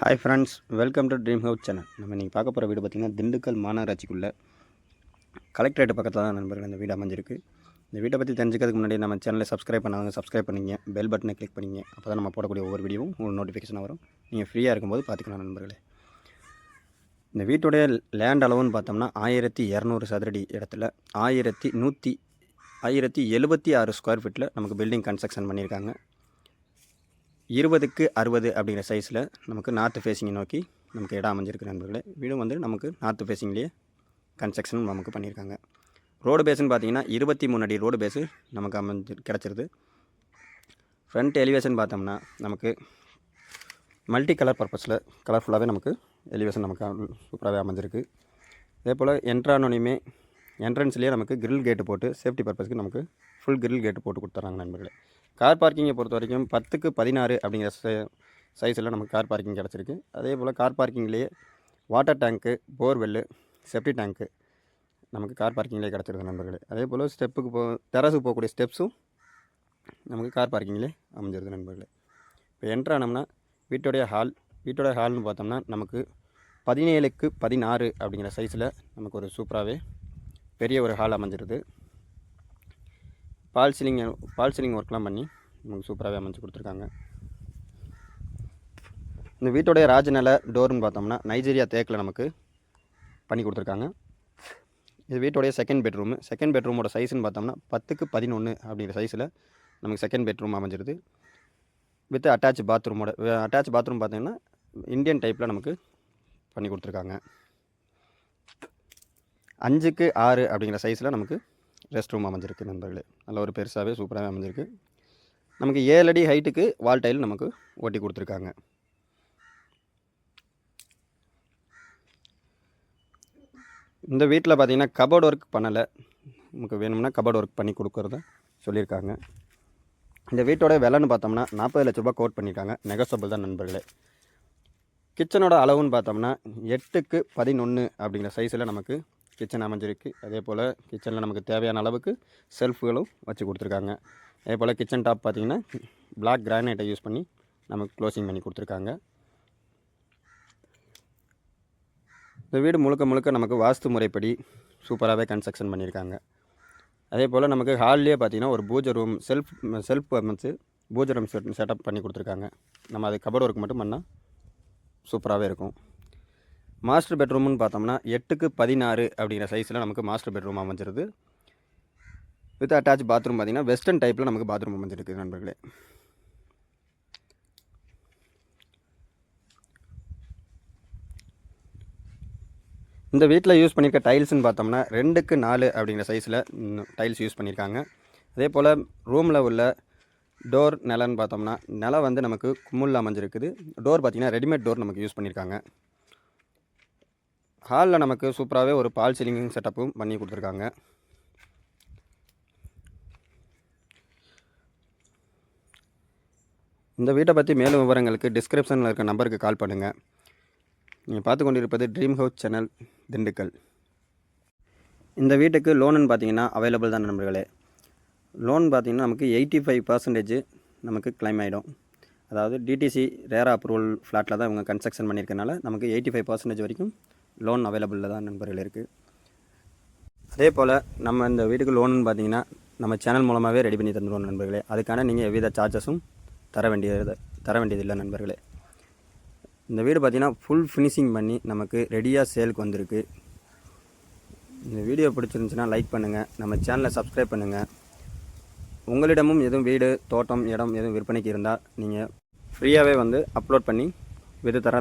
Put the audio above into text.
Hi friends, welcome to dream house channel. நம்ம இன்றைக்கி பார்க்க போகிற வீடு பார்த்திங்கன்னா திண்டுக்கல் மாநகராட்சிக்குள்ளே கலெக்டரேட் பக்கத்தில் தான் நண்பர்கள் இந்த வீடு அமைஞ்சிருக்கு. இந்த வீட்டை பற்றி தெரிஞ்சுக்கிறதுக்கு முன்னாடி நம்ம சேனலை சப்ஸ்கிரைப் பண்ணாங்க, சப்ஸ்கிரைப் பண்ணிங்க, பெல் பட்டனை கிளிக் பண்ணிங்க. அப்போ தான் நம்ம போடக்கூடிய ஒவ்வொரு வீடியோவும் உங்களுக்கு நோட்டிஃபிகேஷன் வரும். நீங்கள் ஃப்ரீயாக இருக்கும்போது பார்த்துக்கலாம் நண்பர்களே. இந்த வீட்டுடைய லேண்ட் அளவுன்னு பார்த்தோம்னா 1200 சதுரடி இடத்துல 1176 ஸ்கொயர் ஃபீட்டில் நமக்கு பில்டிங் கன்ஸ்ட்ரக்ஷன் பண்ணியிருக்காங்க. 20க்கு 60 அப்படிங்கிற சைஸில் நமக்கு நார்த்து ஃபேஸிங்கை நோக்கி நமக்கு இடம் அமைஞ்சிருக்கு நண்பர்களே. வீடும் வந்து நமக்கு நார்த்து ஃபேஸிங்லேயே கன்ஸ்ட்ரக்ஷன் நமக்கு பண்ணியிருக்காங்க. ரோடு பேஸுன்னு பார்த்தீங்கன்னா 23 அடி ரோடு பேஸு நமக்கு கிடச்சிருது. ஃப்ரண்ட் எலிவேஷன் பார்த்தோம்னா நமக்கு மல்டி கலர் பர்பஸில் கலர்ஃபுல்லாகவே நமக்கு எலிவேஷன் நமக்கு சூப்பராகவே அமைஞ்சிருக்கு. அதே போல் என்ட்ரானோனையுமே என்ட்ரன்ஸ்லேயே நமக்கு கிரில் கேட்டு போட்டு சேஃப்டி பர்பஸ்க்கு நமக்கு ஃபுல் கிரில் கேட்டு போட்டு கொடுத்துட்றாங்க நண்பர்களே. கார் பார்க்கிங்கை பொறுத்த வரைக்கும் 10க்கு 16 அப்படிங்கிற சைஸில் நமக்கு கார் பார்க்கிங் கிடச்சிருக்கு. அதே போல் கார் பார்க்கிங்லேயே வாட்டர் டேங்க்கு, போர்வெல்லு, செப்டி டேங்க்கு நமக்கு கார் பார்க்கிங்லேயே கிடச்சிருது நண்பர்களே. அதே போல் டெரஸுக்கு போகக்கூடிய ஸ்டெப்ஸும் நமக்கு கார் பார்க்கிங்லேயே அமைஞ்சிருது நண்பர்களே. இப்போ என்ட்ரானோம்னா வீட்டோடைய ஹால்னு பார்த்தோம்னா நமக்கு 17க்கு 16 அப்படிங்கிற சைஸில் நமக்கு ஒரு சூப்பராகவே பெரிய ஒரு ஹால் அமைஞ்சிருது. பால் சீலிங் ஒர்க்லாம் பண்ணி நமக்கு சூப்பராகவே அமைச்சு கொடுத்துருக்காங்க. இந்த வீட்டோடைய ராஜநிலை டோர்னு பார்த்தோம்னா நைஜீரியா தேக்கில் நமக்கு பண்ணி கொடுத்துருக்காங்க. இது வீட்டோடைய செகண்ட் பெட்ரூமோட சைஸ்ன்னு பார்த்தோம்னா 10க்கு 11 அப்படிங்கிற சைஸில் நமக்கு செகண்ட் பெட்ரூம் அமைஞ்சிருது. வித் அட்டாச் பாத்ரூம் பார்த்தீங்கன்னா இந்தியன் டைப்பில் நமக்கு பண்ணி கொடுத்துருக்காங்க. 5க்கு 6 அப்படிங்கிற சைஸில் நமக்கு ரெஸ்ட் ரூம் அமைஞ்சிருக்கு நண்பர்களே. நல்ல ஒரு பெருசாகவே சூப்பராகவே அமைஞ்சிருக்கு. நமக்கு 7 அடி ஹைட்டுக்கு வால் டைல் நமக்கு ஓட்டி கொடுத்துருக்காங்க. இந்த வீட்டில் பார்த்தீங்கன்னா கபோர்ட் ஒர்க் பண்ணலை. நமக்கு வேணும்னா கபோர்ட் ஒர்க் பண்ணி கொடுக்குறத சொல்லியிருக்காங்க. இந்த வீட்டோட விலைன்னு பார்த்தோம்னா 40 லட்ச ரூபா கோட் பண்ணியிருக்காங்க. நெகோசபிள் தான் நண்பர்களே. கிச்சனோட அளவுன்னு பார்த்தோம்னா 8க்கு 11 அப்படிங்கிற சைஸில் நமக்கு கிச்சன் அமைஞ்சிருக்கு. அதே போல் கிச்சனில் நமக்கு தேவையான அளவுக்கு செல்ஃபுகளும் வச்சு கொடுத்துருக்காங்க. அதே போல் கிச்சன் டாப் பார்த்திங்கன்னா பிளாக் கிரானைட்டை யூஸ் பண்ணி நமக்கு க்ளோசிங் பண்ணி கொடுத்துருக்காங்க. இந்த வீடு முழுக்க நமக்கு வாஸ்து முறைப்படி சூப்பராகவே கன்ஸ்ட்ரக்ஷன் பண்ணியிருக்காங்க. அதே போல் நமக்கு ஹால்லேயே பார்த்திங்கன்னா ஒரு பூஜை ரூம் செல்ஃப் அமைச்சு பூஜை ரூம் செட்டப் பண்ணி கொடுத்துருக்காங்க. நம்ம அது கபோர்ட் ஒர்க் மட்டும் பண்ணால் சூப்பராகவே இருக்கும். மாஸ்டர் பெட்ரூம்னு பார்த்தோம்னா 8க்கு 16 அப்படிங்கிற சைஸில் நமக்கு மாஸ்டர் பெட்ரூம் அமைஞ்சிருது. வித் அட்டாச் பாத்ரூம் பார்த்திங்கன்னா வெஸ்டர்ன் டைப்பில் நமக்கு பாத்ரூம் அமைஞ்சிருக்கு நண்பர்களே. இந்த வீட்டில் யூஸ் பண்ணியிருக்க டைல்ஸ்னு பார்த்தோம்னா 2க்கு 4 அப்படிங்கிற சைஸில் டைல்ஸ் யூஸ் பண்ணியிருக்காங்க. அதே போல் ரூமில் உள்ள டோர் நிலன்னு பார்த்தோம்னா நிலம் வந்து நமக்கு குமுளில் அமைஞ்சிருக்குது. டோர் பார்த்திங்கன்னா ரெடிமேட் டோர் நமக்கு யூஸ் பண்ணியிருக்காங்க. ஹாலில் நமக்கு சூப்பராகவே ஒரு பால் சீலிங் செட்டப்பும் பண்ணி கொடுத்துருக்காங்க. இந்த வீட்டை பற்றி மேலும் விவரங்களுக்கு டிஸ்கிரிப்ஷனில் இருக்க நம்பருக்கு கால் பண்ணுங்கள். நீங்கள் பார்த்து கொண்டிருப்பது ட்ரீம் ஹவுஸ் சேனல் திண்டுக்கல். இந்த வீட்டுக்கு லோனுன்னு பார்த்தீங்கன்னா அவைலபிள் தான் நண்பர்களே. லோன் பார்த்திங்கன்னா நமக்கு 85% நமக்கு கிளைம் ஆகிடும். அதாவது டிடிசி ரேரா அப்ரூவல் ஃப்ளாட்டில் தான் இவங்க கன்ஸ்ட்ரக்ஷன் பண்ணியிருக்கனால நமக்கு 85% வரைக்கும் லோன் அவைலபிளில் தான் நண்பர்கள் இருக்குது. அதே போல் நம்ம இந்த வீட்டுக்கு லோனுன்னு பார்த்தீங்கன்னா நம்ம சேனல் மூலமாகவே ரெடி பண்ணி தந்துடுவோம் நண்பர்களே. அதுக்கான நீங்கள் எவ்வித சார்ஜஸும் தர வேண்டியதில்லை நண்பர்களே. இந்த வீடு பார்த்திங்கன்னா ஃபுல் ஃபினிஷிங் பண்ணி நமக்கு ரெடியாக சேலுக்கு வந்திருக்கு. இந்த வீடியோ பிடிச்சிருந்துச்சுன்னா லைக் பண்ணுங்கள், நம்ம சேனலை சப்ஸ்கிரைப் பண்ணுங்கள். உங்களிடமும் எதுவும் வீடு, தோட்டம், இடம் எதுவும் விற்பனைக்கு இருந்தால் நீங்கள் ஃப்ரீயாகவே வந்து அப்லோட் பண்ணி விற்று தர